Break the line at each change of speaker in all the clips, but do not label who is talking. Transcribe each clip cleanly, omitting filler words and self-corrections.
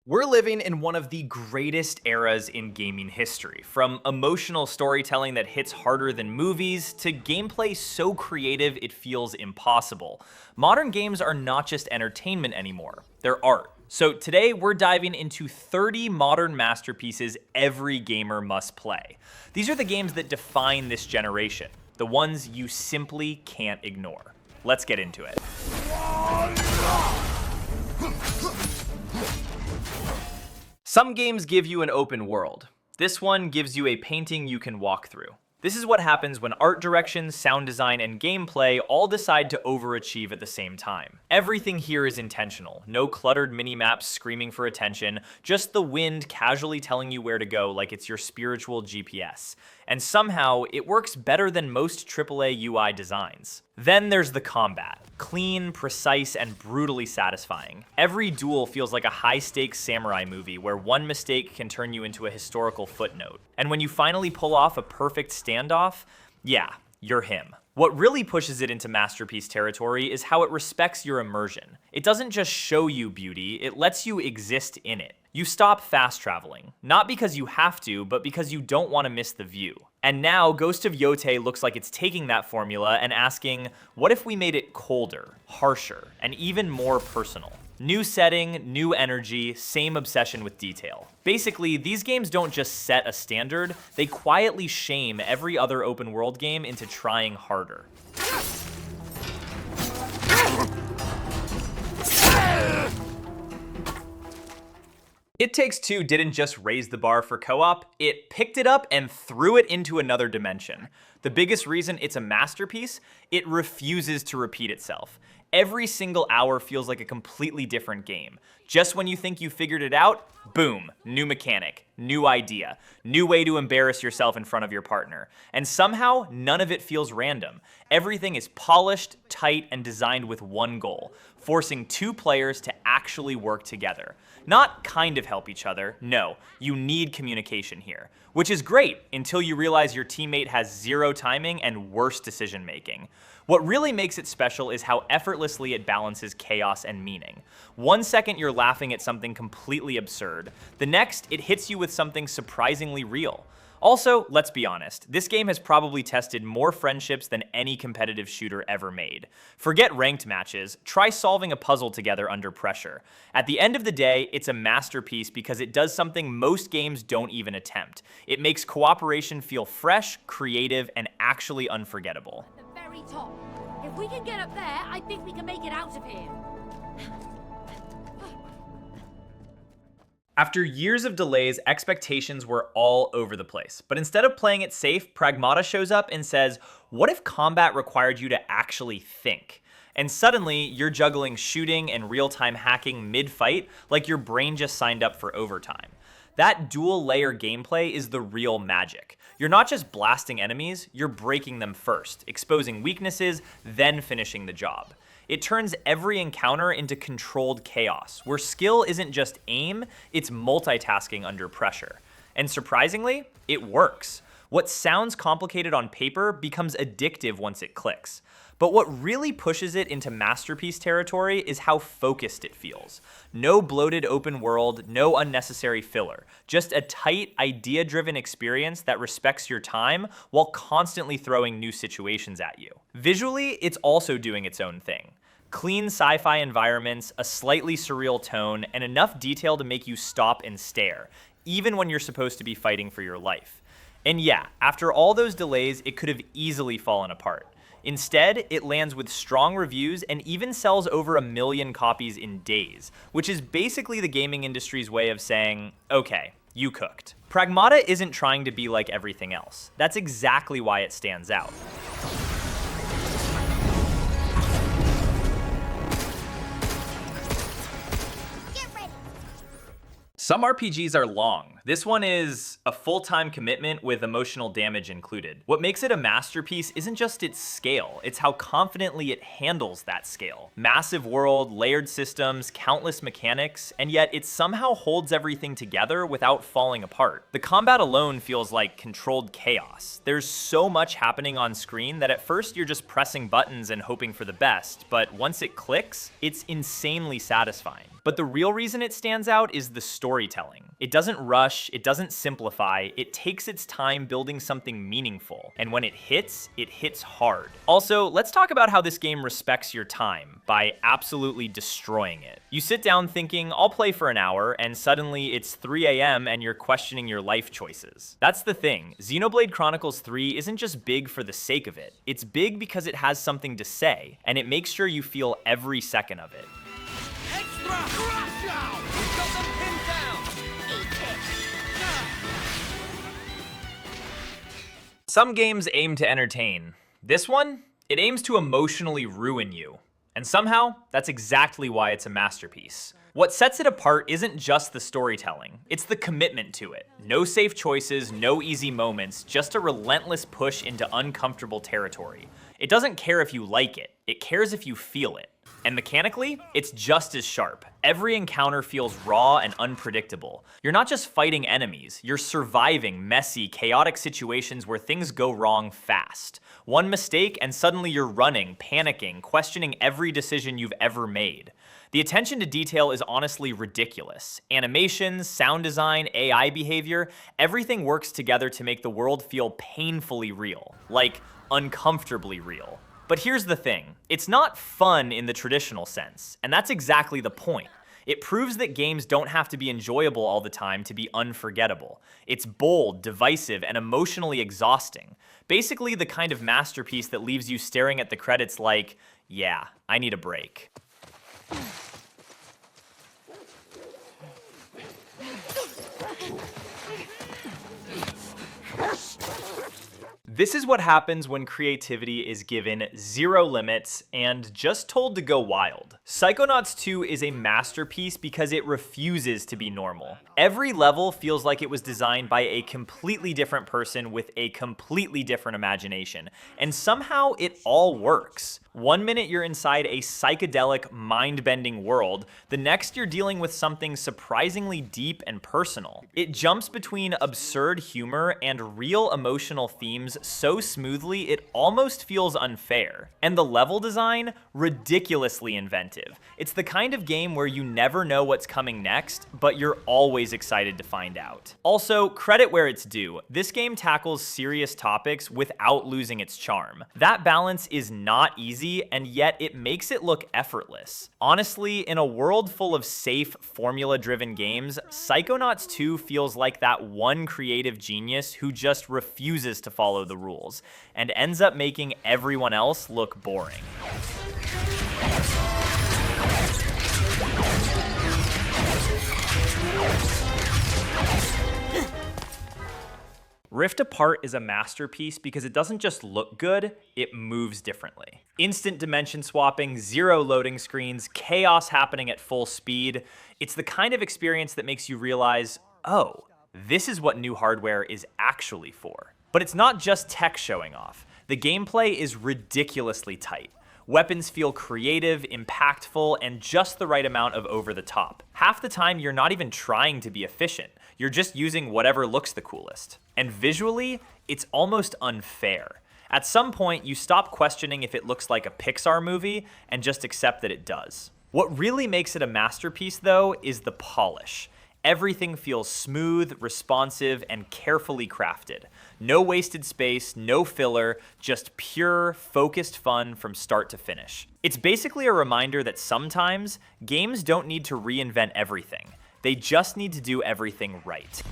We're living in one of the greatest eras in gaming history, from emotional storytelling that hits harder than movies to gameplay so creative it feels impossible. Modern games are not just entertainment anymore, they're art. So today we're diving into 30 modern masterpieces every gamer must play. These are the games that define this generation, the ones you simply can't ignore. Let's get into it. Some games give you an open world. This one gives you a painting you can walk through. This is what happens when art direction, sound design, and gameplay all decide to overachieve at the same time. Everything here is intentional. No cluttered mini-maps screaming for attention, just the wind casually telling you where to go like it's your spiritual GPS. And somehow, it works better than most AAA UI designs. Then there's the combat. Clean, precise, and brutally satisfying. Every duel feels like a high-stakes samurai movie where one mistake can turn you into a historical footnote. And when you finally pull off a perfect standoff, yeah, you're him. What really pushes it into masterpiece territory is how it respects your immersion. It doesn't just show you beauty, it lets you exist in it. You stop fast traveling, not because you have to, but because you don't want to miss the view. And now Ghost of Yotei looks like it's taking that formula and asking, what if we made it colder, harsher, and even more personal? New setting, new energy, same obsession with detail. Basically, these games don't just set a standard, they quietly shame every other open world game into trying harder. It Takes Two didn't just raise the bar for co-op, it picked it up and threw it into another dimension. The biggest reason it's a masterpiece, it refuses to repeat itself. Every single hour feels like a completely different game. Just when you think you figured it out, boom, new mechanic, new idea, new way to embarrass yourself in front of your partner. And somehow, none of it feels random. Everything is polished, tight, and designed with one goal, forcing two players to actually work together. Not kind of help each other, no, you need communication here. Which is great until you realize your teammate has zero timing and worse decision making. What really makes it special is how effortlessly it balances chaos and meaning. 1 second you're laughing at something completely absurd. The next, it hits you with something surprisingly real. Also, let's be honest, this game has probably tested more friendships than any competitive shooter ever made. Forget ranked matches, try solving a puzzle together under pressure. At the end of the day, it's a masterpiece because it does something most games don't even attempt. It makes cooperation feel fresh, creative, and actually unforgettable.
Very top. If we can get up there, I think we can make it out of here.
After years of delays, expectations were all over the place. But instead of playing it safe, Pragmata shows up and says, what if combat required you to actually think? And suddenly, you're juggling shooting and real-time hacking mid-fight like your brain just signed up for overtime. That dual-layer gameplay is the real magic. You're not just blasting enemies, you're breaking them first, exposing weaknesses, then finishing the job. It turns every encounter into controlled chaos, where skill isn't just aim, it's multitasking under pressure. And surprisingly, it works. What sounds complicated on paper becomes addictive once it clicks. But what really pushes it into masterpiece territory is how focused it feels. No bloated open world, no unnecessary filler. Just a tight, idea-driven experience that respects your time while constantly throwing new situations at you. Visually, it's also doing its own thing. Clean sci-fi environments, a slightly surreal tone, and enough detail to make you stop and stare, even when you're supposed to be fighting for your life. And yeah, after all those delays, it could have easily fallen apart. Instead, it lands with strong reviews and even sells over 1 million copies in days, which is basically the gaming industry's way of saying, okay, you cooked. Pragmata isn't trying to be like everything else. That's exactly why it stands out. Some RPGs are long. This one is a full-time commitment with emotional damage included. What makes it a masterpiece isn't just its scale, it's how confidently it handles that scale. Massive world, layered systems, countless mechanics, and yet it somehow holds everything together without falling apart. The combat alone feels like controlled chaos. There's so much happening on screen that at first you're just pressing buttons and hoping for the best, but once it clicks, it's insanely satisfying. But the real reason it stands out is the storytelling. It doesn't rush, it doesn't simplify, it takes its time building something meaningful. And when it hits hard. Also, let's talk about how this game respects your time by absolutely destroying it. You sit down thinking, I'll play for an hour, and suddenly it's 3 a.m. and you're questioning your life choices. That's the thing. Xenoblade Chronicles 3 isn't just big for the sake of it. It's big because it has something to say, and it makes sure you feel every second of it.
Extra! Crush out! We've got them pinned down!
Some games aim to entertain. This one, it aims to emotionally ruin you. And somehow, that's exactly why it's a masterpiece. What sets it apart isn't just the storytelling, it's the commitment to it. No safe choices, no easy moments, just a relentless push into uncomfortable territory. It doesn't care if you like it, it cares if you feel it. And mechanically, it's just as sharp. Every encounter feels raw and unpredictable. You're not just fighting enemies, you're surviving messy, chaotic situations where things go wrong fast. One mistake and suddenly you're running, panicking, questioning every decision you've ever made. The attention to detail is honestly ridiculous. Animations, sound design, AI behavior, everything works together to make the world feel painfully real, like uncomfortably real. But here's the thing, it's not fun in the traditional sense, and that's exactly the point. It proves that games don't have to be enjoyable all the time to be unforgettable. It's bold, divisive, and emotionally exhausting. Basically the kind of masterpiece that leaves you staring at the credits like, yeah, I need a break. This is what happens when creativity is given zero limits and just told to go wild. Psychonauts 2 is a masterpiece because it refuses to be normal. Every level feels like it was designed by a completely different person with a completely different imagination, and somehow it all works. One minute you're inside a psychedelic, mind-bending world, the next you're dealing with something surprisingly deep and personal. It jumps between absurd humor and real emotional themes so smoothly it almost feels unfair. And the level design, ridiculously inventive. It's the kind of game where you never know what's coming next, but you're always excited to find out. Also, credit where it's due, this game tackles serious topics without losing its charm. That balance is not easy, and yet it makes it look effortless. Honestly, in a world full of safe, formula-driven games, Psychonauts 2 feels like that one creative genius who just refuses to follow the rules, and ends up making everyone else look boring. Rift Apart is a masterpiece because it doesn't just look good, it moves differently. Instant dimension swapping, zero loading screens, chaos happening at full speed. It's the kind of experience that makes you realize, oh, this is what new hardware is actually for. But it's not just tech showing off. The gameplay is ridiculously tight. Weapons feel creative, impactful, and just the right amount of over the top. Half the time, you're not even trying to be efficient. You're just using whatever looks the coolest. And visually, it's almost unfair. At some point, you stop questioning if it looks like a Pixar movie and just accept that it does. What really makes it a masterpiece, though, is the polish. Everything feels smooth, responsive, and carefully crafted. No wasted space, no filler, just pure, focused fun from start to finish. It's basically a reminder that sometimes, games don't need to reinvent everything. They just need to do everything right.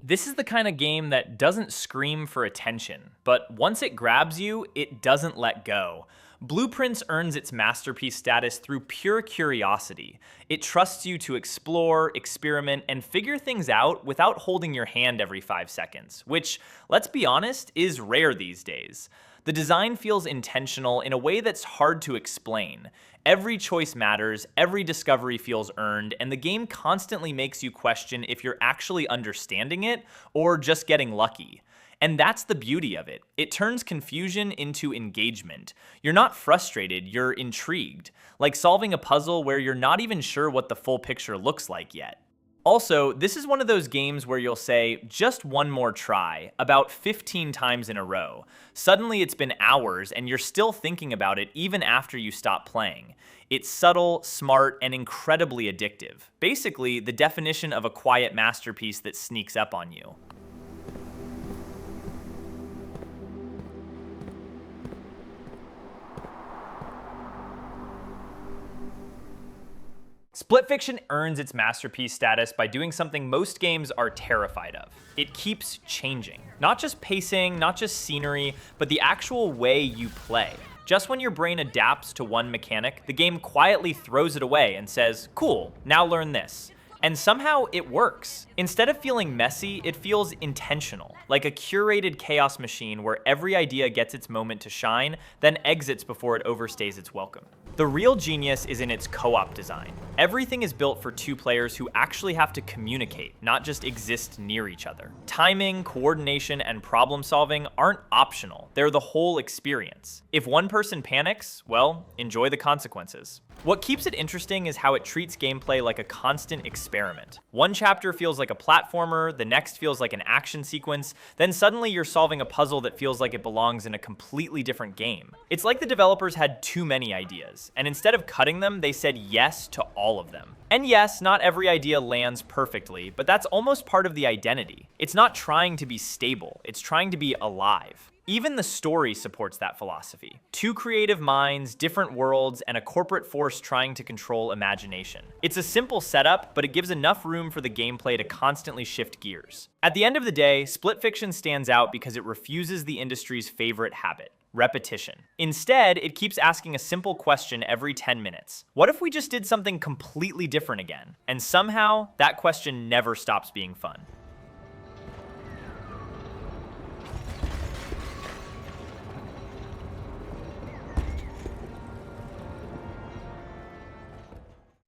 This is the kind of game that doesn't scream for attention, but once it grabs you, it doesn't let go. Blueprints earns its masterpiece status through pure curiosity. It trusts you to explore, experiment, and figure things out without holding your hand every 5 seconds, which, let's be honest, is rare these days. The design feels intentional in a way that's hard to explain. Every choice matters, every discovery feels earned, and the game constantly makes you question if you're actually understanding it or just getting lucky. And that's the beauty of it. It turns confusion into engagement. You're not frustrated, you're intrigued. Like solving a puzzle where you're not even sure what the full picture looks like yet. Also, this is one of those games where you'll say, just one more try, about 15 times in a row. Suddenly it's been hours and you're still thinking about it even after you stop playing. It's subtle, smart, and incredibly addictive. Basically, the definition of a quiet masterpiece that sneaks up on you. Split Fiction earns its masterpiece status by doing something most games are terrified of. It keeps changing. Not just pacing, not just scenery, but the actual way you play. Just when your brain adapts to one mechanic, the game quietly throws it away and says, cool, now learn this. And somehow it works. Instead of feeling messy, it feels intentional, like a curated chaos machine where every idea gets its moment to shine, then exits before it overstays its welcome. The real genius is in its co-op design. Everything is built for two players who actually have to communicate, not just exist near each other. Timing, coordination, and problem solving aren't optional. They're the whole experience. If one person panics, well, enjoy the consequences. What keeps it interesting is how it treats gameplay like a constant experiment. One chapter feels like a platformer, the next feels like an action sequence, then suddenly you're solving a puzzle that feels like it belongs in a completely different game. It's like the developers had too many ideas, and instead of cutting them, they said yes to all of them. And yes, not every idea lands perfectly, but that's almost part of the identity. It's not trying to be stable, it's trying to be alive. Even the story supports that philosophy. Two creative minds, different worlds, and a corporate force trying to control imagination. It's a simple setup, but it gives enough room for the gameplay to constantly shift gears. At the end of the day, Split Fiction stands out because it refuses the industry's favorite habit: repetition. Instead, it keeps asking a simple question every 10 minutes. What if we just did something completely different again? And somehow, that question never stops being fun.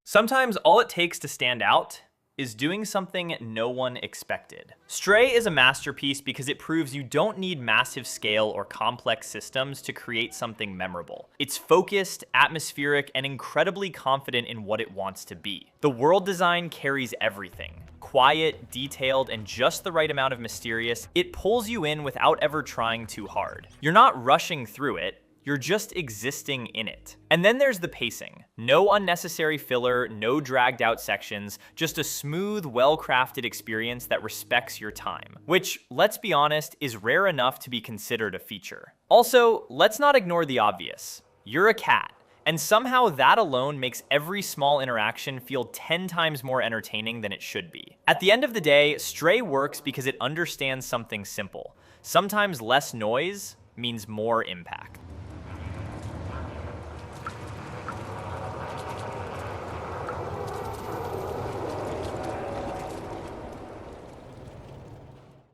Sometimes all it takes to stand out is doing something no one expected. Stray is a masterpiece because it proves you don't need massive scale or complex systems to create something memorable. It's focused, atmospheric, and incredibly confident in what it wants to be. The world design carries everything. Quiet, detailed, and just the right amount of mysterious, it pulls you in without ever trying too hard. You're not rushing through it. You're just existing in it. And then there's the pacing. No unnecessary filler, no dragged out sections, just a smooth, well-crafted experience that respects your time. Which, let's be honest, is rare enough to be considered a feature. Also, let's not ignore the obvious. You're a cat. And somehow that alone makes every small interaction feel 10 times more entertaining than it should be. At the end of the day, Stray works because it understands something simple. Sometimes less noise means more impact.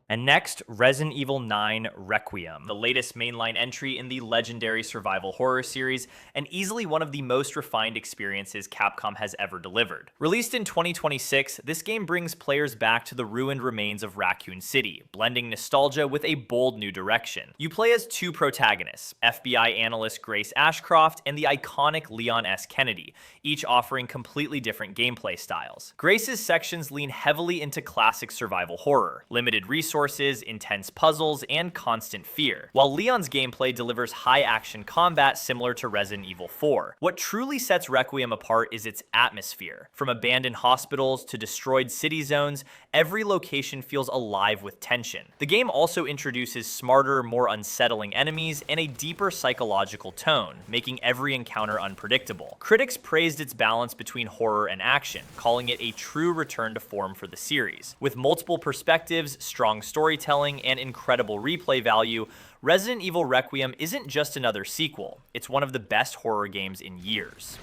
And next, Resident Evil 9 Requiem, the latest mainline entry in the legendary survival horror series, and easily one of the most refined experiences Capcom has ever delivered. Released in 2026, this game brings players back to the ruined remains of Raccoon City, blending nostalgia with a bold new direction. You play as two protagonists, FBI analyst Grace Ashcroft and the iconic Leon S. Kennedy, each offering completely different gameplay styles. Grace's sections lean heavily into classic survival horror, limited resources, intense puzzles, and constant fear, while Leon's gameplay delivers high-action combat similar to Resident Evil 4. What truly sets Requiem apart is its atmosphere. From abandoned hospitals to destroyed city zones, every location feels alive with tension. The game also introduces smarter, more unsettling enemies and a deeper psychological tone, making every encounter unpredictable. Critics praised its balance between horror and action, calling it a true return to form for the series. With multiple perspectives, strong storytelling, and incredible replay value, Resident Evil Requiem isn't just another sequel, it's one of the best horror games in years.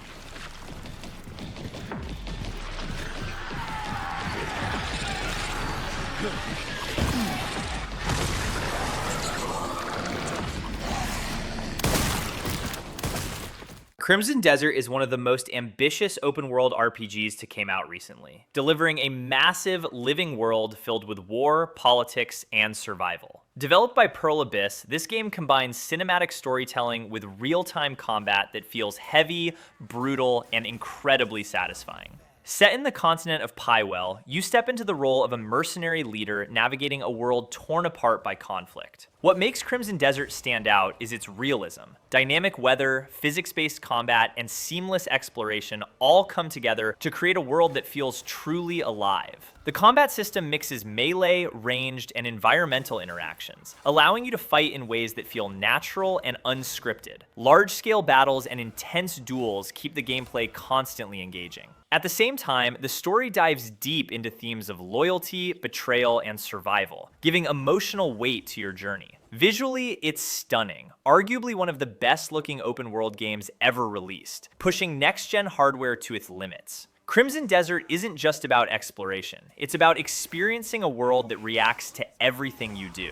Crimson Desert is one of the most ambitious open-world RPGs to come out recently, delivering a massive living world filled with war, politics, and survival. Developed by Pearl Abyss, this game combines cinematic storytelling with real-time combat that feels heavy, brutal, and incredibly satisfying. Set in the continent of Pywell, you step into the role of a mercenary leader navigating a world torn apart by conflict. What makes Crimson Desert stand out is its realism. Dynamic weather, physics-based combat, and seamless exploration all come together to create a world that feels truly alive. The combat system mixes melee, ranged, and environmental interactions, allowing you to fight in ways that feel natural and unscripted. Large-scale battles and intense duels keep the gameplay constantly engaging. At the same time, the story dives deep into themes of loyalty, betrayal, and survival, giving emotional weight to your journey. Visually, it's stunning, arguably one of the best-looking open-world games ever released, pushing next-gen hardware to its limits. Crimson Desert isn't just about exploration, it's about experiencing a world that reacts to everything you do.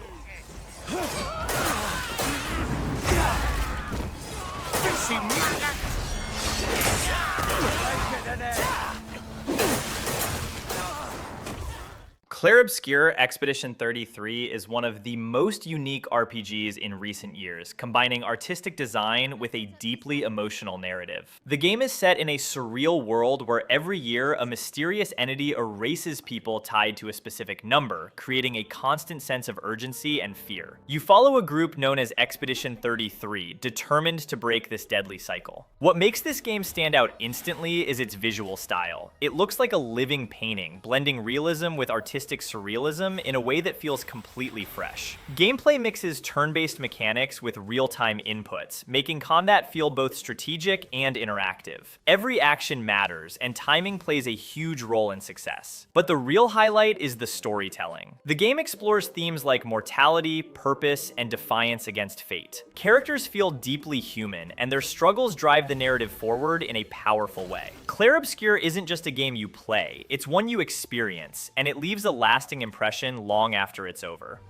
Clair Obsccur Expedition 33 is one of the most unique RPGs in recent years, combining artistic design with a deeply emotional narrative. The game is set in a surreal world where every year a mysterious entity erases people tied to a specific number, creating a constant sense of urgency and fear. You follow a group known as Expedition 33, determined to break this deadly cycle. What makes this game stand out instantly is its visual style. It looks like a living painting, blending realism with artistic surrealism in a way that feels completely fresh. Gameplay mixes turn-based mechanics with real-time inputs, making combat feel both strategic and interactive. Every action matters, and timing plays a huge role in success. But the real highlight is the storytelling. The game explores themes like mortality, purpose, and defiance against fate. Characters feel deeply human, and their struggles drive the narrative forward in a powerful way. Clair Obsccur isn't just a game you play, it's one you experience, and it leaves a lasting impression long after it's over.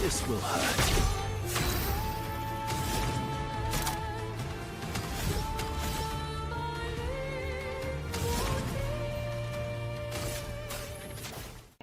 This will hurt.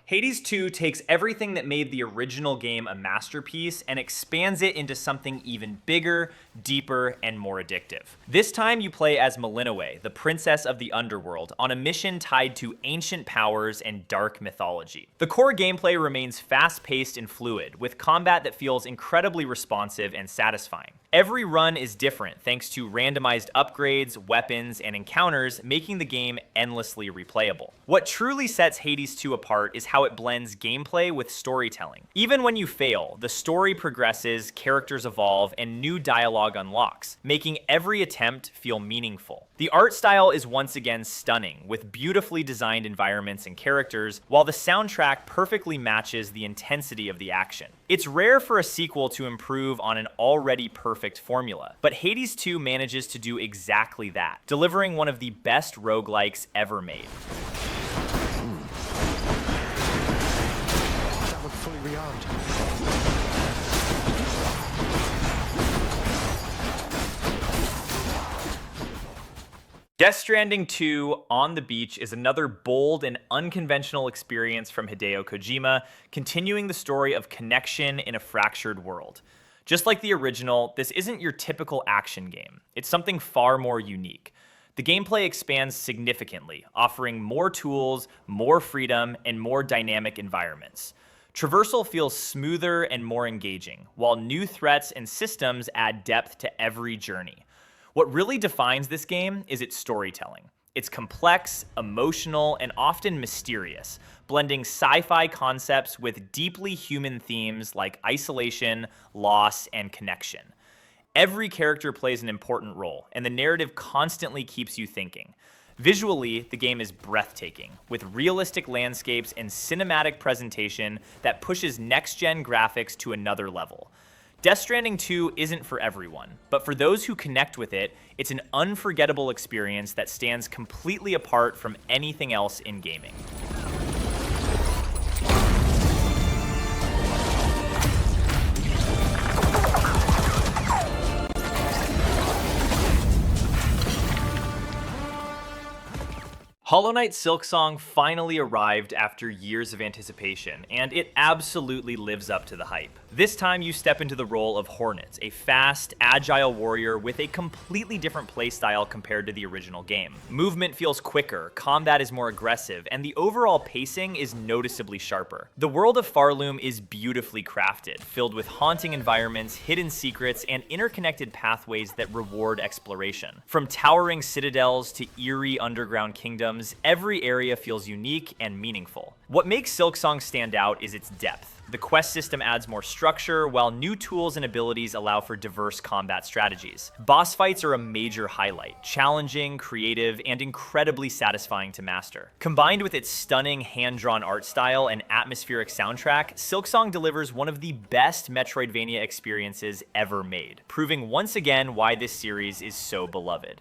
Hades 2 takes everything that made the original game a masterpiece and expands it into something even bigger, deeper, and more addictive. This time you play as Melinoë, the princess of the underworld, on a mission tied to ancient powers and dark mythology. The core gameplay remains fast-paced and fluid, with combat that feels incredibly responsive and satisfying. Every run is different thanks to randomized upgrades, weapons, and encounters, making the game endlessly replayable. What truly sets Hades 2 apart is how it blends gameplay with storytelling. Even when you fail, the story progresses, characters evolve, and new dialogue unlocks, making every attempt feel meaningful. The art style is once again stunning, with beautifully designed environments and characters, while the soundtrack perfectly matches the intensity of the action. It's rare for a sequel to improve on an already perfect formula, but Hades 2 manages to do exactly that, delivering one of the best roguelikes ever made.
That looked fully rearmed.
Death Stranding 2 on the Beach is another bold and unconventional experience from Hideo Kojima, continuing the story of connection in a fractured world. Just like the original, this isn't your typical action game. It's something far more unique. The gameplay expands significantly, offering more tools, more freedom, and more dynamic environments. Traversal feels smoother and more engaging, while new threats and systems add depth to every journey. What really defines this game is its storytelling. It's complex, emotional, and often mysterious, blending sci-fi concepts with deeply human themes like isolation, loss, and connection. Every character plays an important role, and the narrative constantly keeps you thinking. Visually, the game is breathtaking, with realistic landscapes and cinematic presentation that pushes next-gen graphics to another level. Death Stranding 2 isn't for everyone, but for those who connect with it, it's an unforgettable experience that stands completely apart from anything else in gaming. Hollow Knight Silksong finally arrived after years of anticipation, and it absolutely lives up to the hype. This time you step into the role of Hornet, a fast, agile warrior with a completely different playstyle compared to the original game. Movement feels quicker, combat is more aggressive, and the overall pacing is noticeably sharper. The world of Farloom is beautifully crafted, filled with haunting environments, hidden secrets, and interconnected pathways that reward exploration. From towering citadels to eerie underground kingdoms, every area feels unique and meaningful. What makes Silksong stand out is its depth. The quest system adds more structure, while new tools and abilities allow for diverse combat strategies. Boss fights are a major highlight, challenging, creative, and incredibly satisfying to master. Combined with its stunning hand-drawn art style and atmospheric soundtrack, Silksong delivers one of the best Metroidvania experiences ever made, proving once again why this series is so beloved.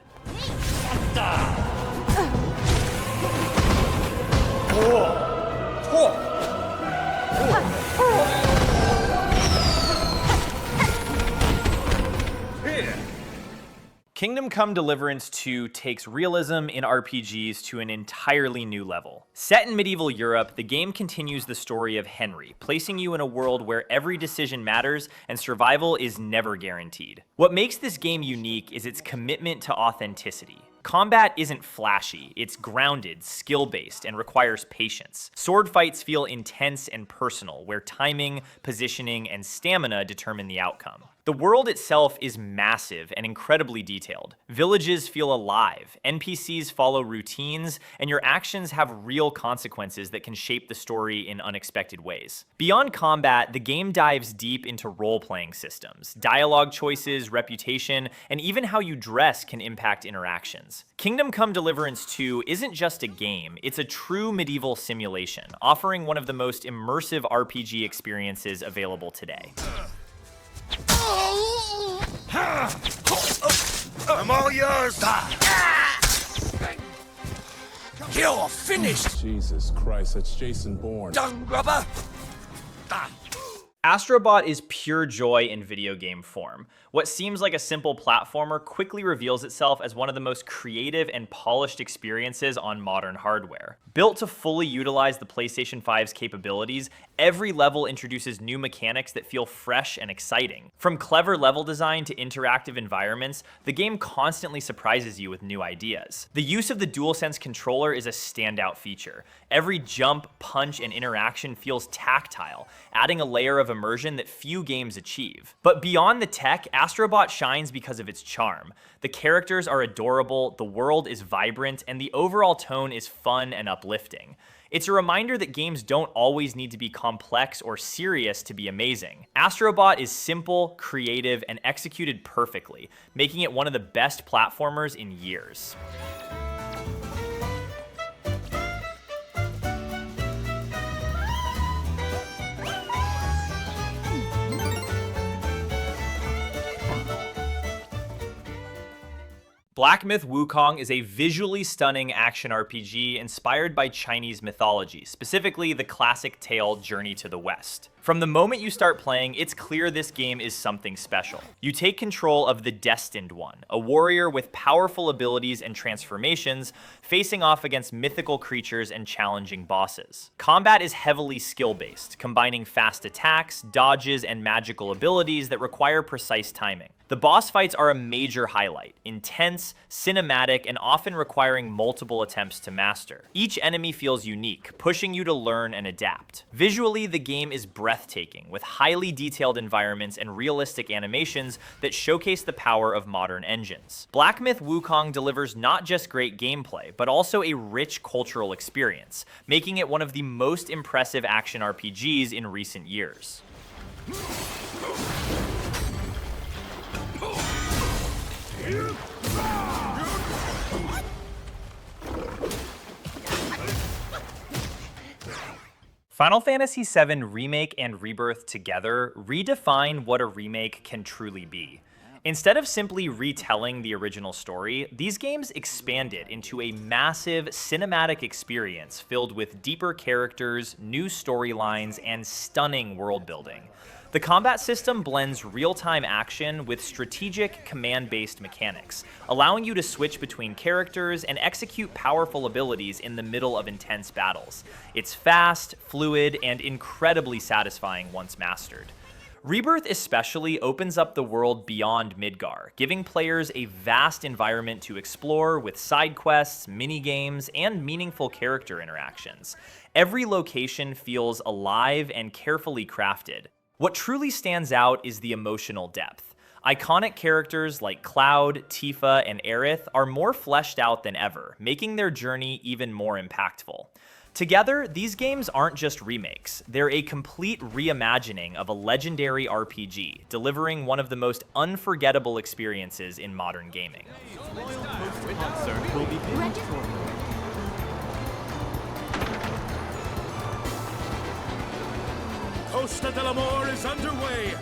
Kingdom Come Deliverance 2 takes realism in RPGs to an entirely new level. Set in medieval Europe, the game continues the story of Henry, placing you in a world where every decision matters and survival is never guaranteed. What makes this game unique is its commitment to authenticity. Combat isn't flashy, it's grounded, skill-based, and requires patience. Sword fights feel intense and personal, where timing, positioning, and stamina determine the outcome. The world itself is massive and incredibly detailed. Villages feel alive, NPCs follow routines, and your actions have real consequences that can shape the story in unexpected ways. Beyond combat, the game dives deep into role-playing systems. Dialogue choices, reputation, and even how you dress can impact interactions. Kingdom Come Deliverance 2 isn't just a game, it's a true medieval simulation, offering one of the most immersive RPG experiences available today.
I'm all yours! You're finished!
Jesus Christ, that's Jason Bourne.
Dung rubber!
Astrobot is pure joy in video game form. What seems like a simple platformer quickly reveals itself as one of the most creative and polished experiences on modern hardware. Built to fully utilize the PlayStation 5's capabilities, every level introduces new mechanics that feel fresh and exciting. From clever level design to interactive environments, the game constantly surprises you with new ideas. The use of the DualSense controller is a standout feature. Every jump, punch, and interaction feels tactile, adding a layer of immersion that few games achieve. But beyond the tech, Astrobot shines because of its charm. The characters are adorable, the world is vibrant, and the overall tone is fun and uplifting. It's a reminder that games don't always need to be complex or serious to be amazing. Astrobot is simple, creative, and executed perfectly, making it one of the best platformers in years. Black Myth Wukong is a visually stunning action RPG inspired by Chinese mythology, specifically the classic tale Journey to the West. From the moment you start playing, it's clear this game is something special. You take control of the Destined One, a warrior with powerful abilities and transformations, facing off against mythical creatures and challenging bosses. Combat is heavily skill-based, combining fast attacks, dodges, and magical abilities that require precise timing. The boss fights are a major highlight, intense, cinematic, and often requiring multiple attempts to master. Each enemy feels unique, pushing you to learn and adapt. Visually, the game is breathtaking, with highly detailed environments and realistic animations that showcase the power of modern engines. Black Myth Wukong delivers not just great gameplay, but also a rich cultural experience, making it one of the most impressive action RPGs in recent years. Final Fantasy VII Remake and Rebirth together redefine what a remake can truly be. Instead of simply retelling the original story, these games expand it into a massive cinematic experience filled with deeper characters, new storylines, and stunning world building. The combat system blends real-time action with strategic, command-based mechanics, allowing you to switch between characters and execute powerful abilities in the middle of intense battles. It's fast, fluid, and incredibly satisfying once mastered. Rebirth especially opens up the world beyond Midgar, giving players a vast environment to explore with side quests, mini-games, and meaningful character interactions. Every location feels alive and carefully crafted. What truly stands out is the emotional depth. Iconic characters like Cloud, Tifa, and Aerith are more fleshed out than ever, making their journey even more impactful. Together, these games aren't just remakes, they're a complete reimagining of a legendary RPG, delivering one of the most unforgettable experiences in modern gaming.
Costa del Amor is underway.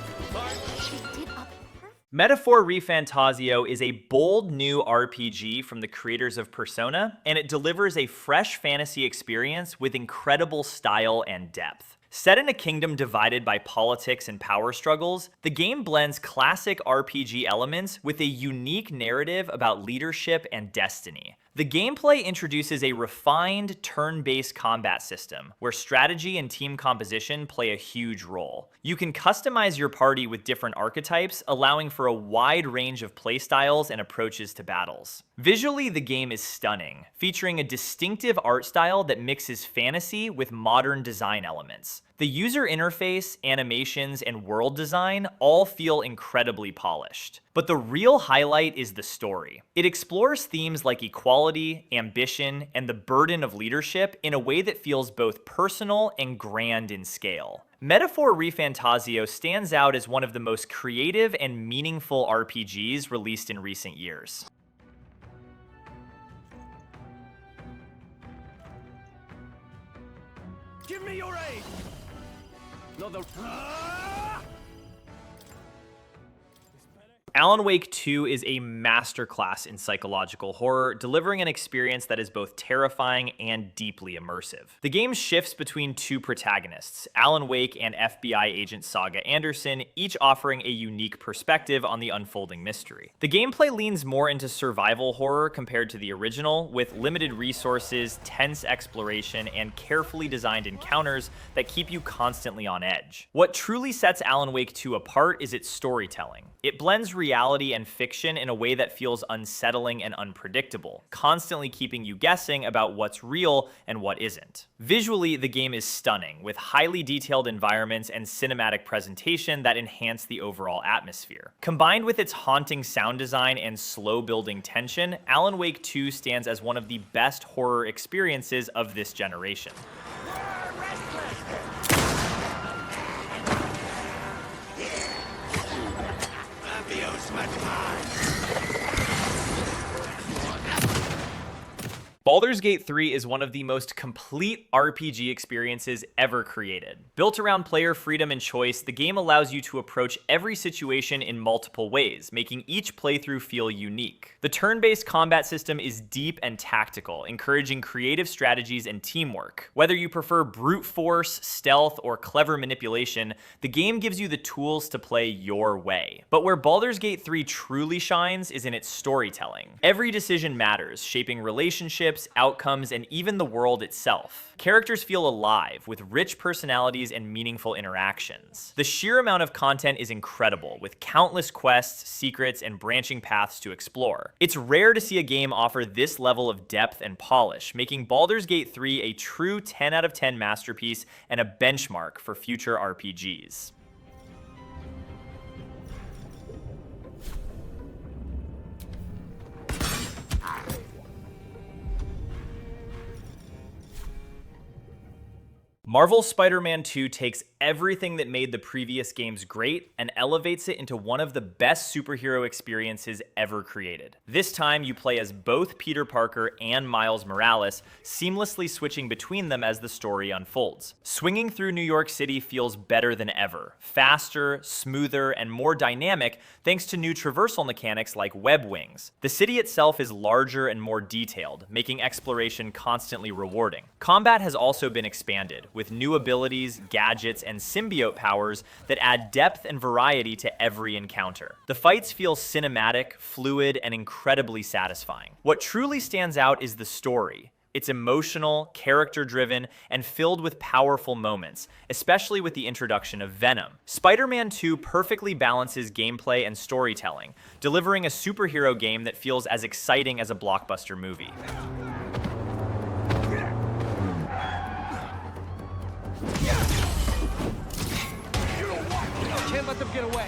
Metaphor Refantasio is a bold new RPG from the creators of Persona, and it delivers a fresh fantasy experience with incredible style and depth. Set in a kingdom divided by politics and power struggles, the game blends classic RPG elements with a unique narrative about leadership and destiny. The gameplay introduces a refined, turn-based combat system, where strategy and team composition play a huge role. You can customize your party with different archetypes, allowing for a wide range of playstyles and approaches to battles. Visually, the game is stunning, featuring a distinctive art style that mixes fantasy with modern design elements. The user interface, animations, and world design all feel incredibly polished. But the real highlight is the story. It explores themes like equality, ambition, and the burden of leadership in a way that feels both personal and grand in scale. Metaphor Refantasio stands out as one of the most creative and meaningful RPGs released in recent years.
Give me your aid. No, the.
Alan Wake 2 is a masterclass in psychological horror, delivering an experience that is both terrifying and deeply immersive. The game shifts between two protagonists, Alan Wake and FBI agent Saga Anderson, each offering a unique perspective on the unfolding mystery. The gameplay leans more into survival horror compared to the original, with limited resources, tense exploration, and carefully designed encounters that keep you constantly on edge. What truly sets Alan Wake 2 apart is its storytelling. It blends reality and fiction in a way that feels unsettling and unpredictable, constantly keeping you guessing about what's real and what isn't. Visually, the game is stunning, with highly detailed environments and cinematic presentation that enhance the overall atmosphere. Combined with its haunting sound design and slow-building tension, Alan Wake 2 stands as one of the best horror experiences of this generation. Baldur's Gate 3 is one of the most complete RPG experiences ever created. Built around player freedom and choice, the game allows you to approach every situation in multiple ways, making each playthrough feel unique. The turn-based combat system is deep and tactical, encouraging creative strategies and teamwork. Whether you prefer brute force, stealth, or clever manipulation, the game gives you the tools to play your way. But where Baldur's Gate 3 truly shines is in its storytelling. Every decision matters, shaping relationships, outcomes, and even the world itself. Characters feel alive, with rich personalities and meaningful interactions. The sheer amount of content is incredible, with countless quests, secrets, and branching paths to explore. It's rare to see a game offer this level of depth and polish, making Baldur's Gate 3 a true 10 out of 10 masterpiece and a benchmark for future RPGs. Marvel's Spider-Man 2 takes everything that made the previous games great and elevates it into one of the best superhero experiences ever created. This time, you play as both Peter Parker and Miles Morales, seamlessly switching between them as the story unfolds. Swinging through New York City feels better than ever, faster, smoother, and more dynamic thanks to new traversal mechanics like web wings. The city itself is larger and more detailed, making exploration constantly rewarding. Combat has also been expanded, with new abilities, gadgets, and symbiote powers that add depth and variety to every encounter. The fights feel cinematic, fluid, and incredibly satisfying. What truly stands out is the story. It's emotional, character-driven, and filled with powerful moments, especially with the introduction of Venom. Spider-Man 2 perfectly balances gameplay and storytelling, delivering a superhero game that feels as exciting as a blockbuster movie.
Can't let them get away.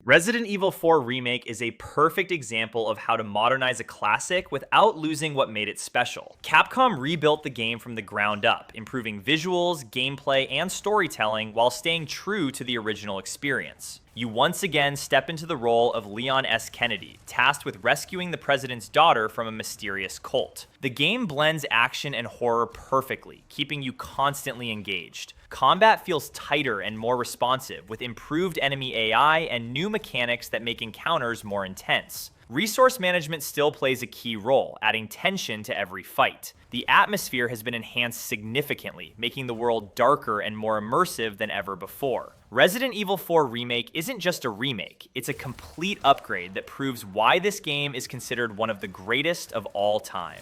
Resident Evil 4 Remake is a perfect example of how to modernize a classic without losing what made it special. Capcom rebuilt the game from the ground up, improving visuals, gameplay, and storytelling while staying true to the original experience. You once again step into the role of Leon S. Kennedy, tasked with rescuing the president's daughter from a mysterious cult. The game blends action and horror perfectly, keeping you constantly engaged. Combat feels tighter and more responsive, with improved enemy AI and new mechanics that make encounters more intense. Resource management still plays a key role, adding tension to every fight. The atmosphere has been enhanced significantly, making the world darker and more immersive than ever before. Resident Evil 4 Remake isn't just a remake, it's a complete upgrade that proves why this game is considered one of the greatest of all time.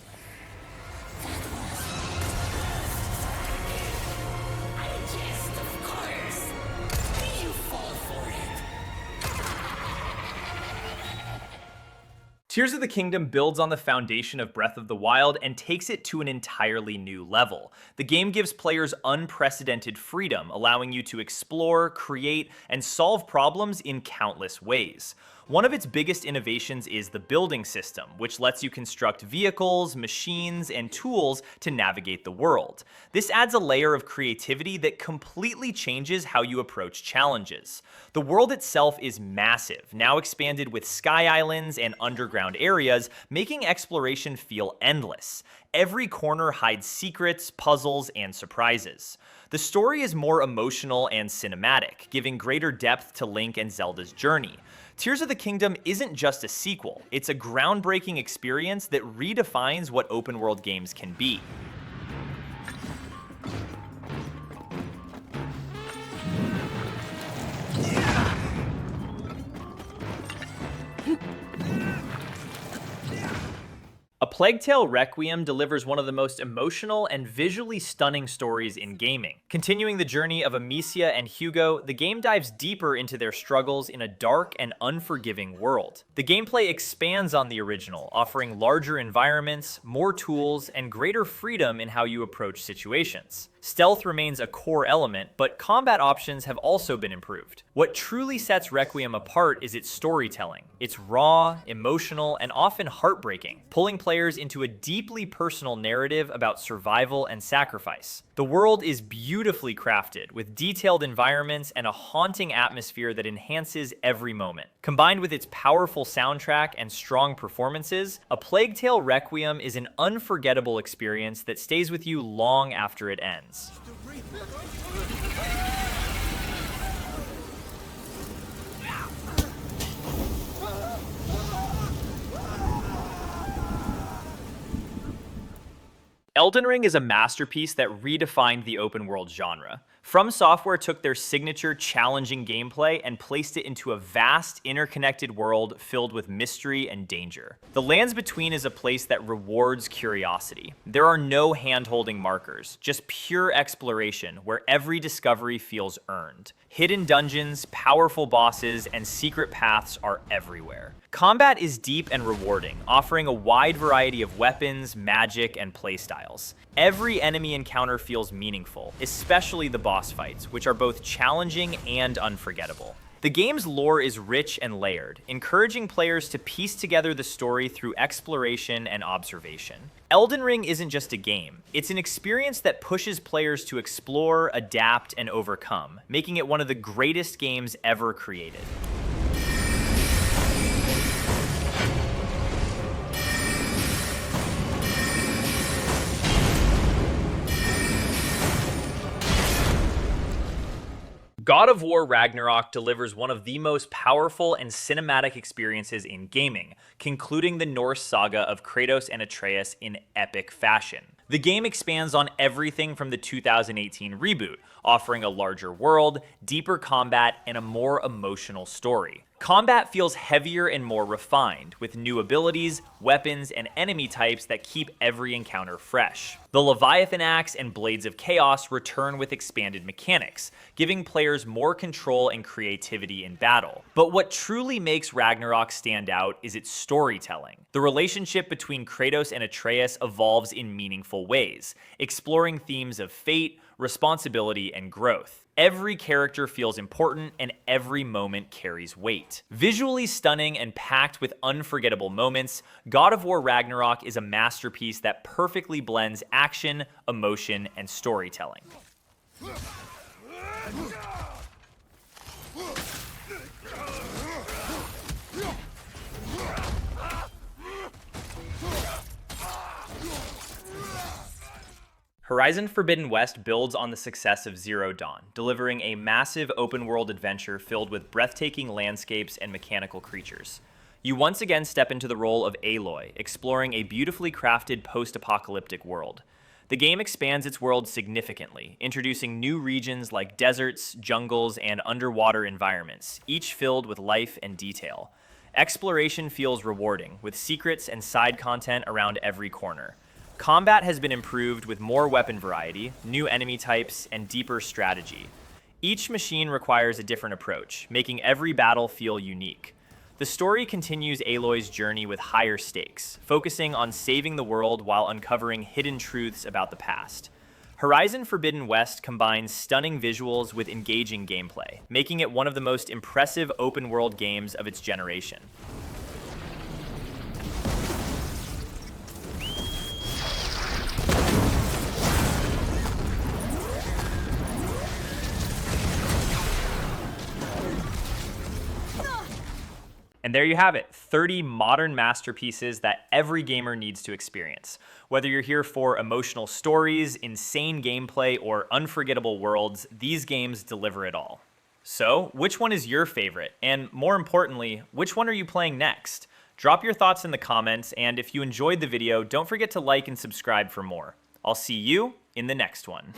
Tears of the Kingdom builds on the foundation of Breath of the Wild and takes it to an entirely new level. The game gives players unprecedented freedom, allowing you to explore, create, and solve problems in countless ways. One of its biggest innovations is the building system, which lets you construct vehicles, machines, and tools to navigate the world. This adds a layer of creativity that completely changes how you approach challenges. The world itself is massive, now expanded with sky islands and underground areas, making exploration feel endless. Every corner hides secrets, puzzles, and surprises. The story is more emotional and cinematic, giving greater depth to Link and Zelda's journey. Tears of the Kingdom isn't just a sequel, it's a groundbreaking experience that redefines what open-world games can be. A Plague Tale Requiem delivers one of the most emotional and visually stunning stories in gaming. Continuing the journey of Amicia and Hugo, the game dives deeper into their struggles in a dark and unforgiving world. The gameplay expands on the original, offering larger environments, more tools, and greater freedom in how you approach situations. Stealth remains a core element, but combat options have also been improved. What truly sets Requiem apart is its storytelling. It's raw, emotional, and often heartbreaking, pulling players into a deeply personal narrative about survival and sacrifice. The world is beautifully crafted, with detailed environments and a haunting atmosphere that enhances every moment. Combined with its powerful soundtrack and strong performances, A Plague Tale Requiem is an unforgettable experience that stays with you long after it ends. Elden Ring is a masterpiece that redefined the open world genre. From Software took their signature challenging gameplay and placed it into a vast, interconnected world filled with mystery and danger. The Lands Between is a place that rewards curiosity. There are no hand-holding markers, just pure exploration where every discovery feels earned. Hidden dungeons, powerful bosses, and secret paths are everywhere. Combat is deep and rewarding, offering a wide variety of weapons, magic, and playstyles. Every enemy encounter feels meaningful, especially the boss fights, which are both challenging and unforgettable. The game's lore is rich and layered, encouraging players to piece together the story through exploration and observation. Elden Ring isn't just a game, it's an experience that pushes players to explore, adapt, and overcome, making it one of the greatest games ever created. God of War Ragnarok delivers one of the most powerful and cinematic experiences in gaming, concluding the Norse saga of Kratos and Atreus in epic fashion. The game expands on everything from the 2018 reboot, offering a larger world, deeper combat, and a more emotional story. Combat feels heavier and more refined, with new abilities, weapons, and enemy types that keep every encounter fresh. The Leviathan Axe and Blades of Chaos return with expanded mechanics, giving players more control and creativity in battle. But what truly makes Ragnarok stand out is its storytelling. The relationship between Kratos and Atreus evolves in meaningful ways, exploring themes of fate, responsibility, and growth. Every character feels important and every moment carries weight. Visually stunning and packed with unforgettable moments, God of War Ragnarok is a masterpiece that perfectly blends action, emotion, and storytelling. Horizon Forbidden West builds on the success of Zero Dawn, delivering a massive open-world adventure filled with breathtaking landscapes and mechanical creatures. You once again step into the role of Aloy, exploring a beautifully crafted post-apocalyptic world. The game expands its world significantly, introducing new regions like deserts, jungles, and underwater environments, each filled with life and detail. Exploration feels rewarding, with secrets and side content around every corner. Combat has been improved with more weapon variety, new enemy types, and deeper strategy. Each machine requires a different approach, making every battle feel unique. The story continues Aloy's journey with higher stakes, focusing on saving the world while uncovering hidden truths about the past. Horizon Forbidden West combines stunning visuals with engaging gameplay, making it one of the most impressive open-world games of its generation. And there you have it, 30 modern masterpieces that every gamer needs to experience. Whether you're here for emotional stories, insane gameplay, or unforgettable worlds, these games deliver it all. So, which one is your favorite? And more importantly, which one are you playing next? Drop your thoughts in the comments, and if you enjoyed the video, don't forget to like and subscribe for more. I'll see you in the next one.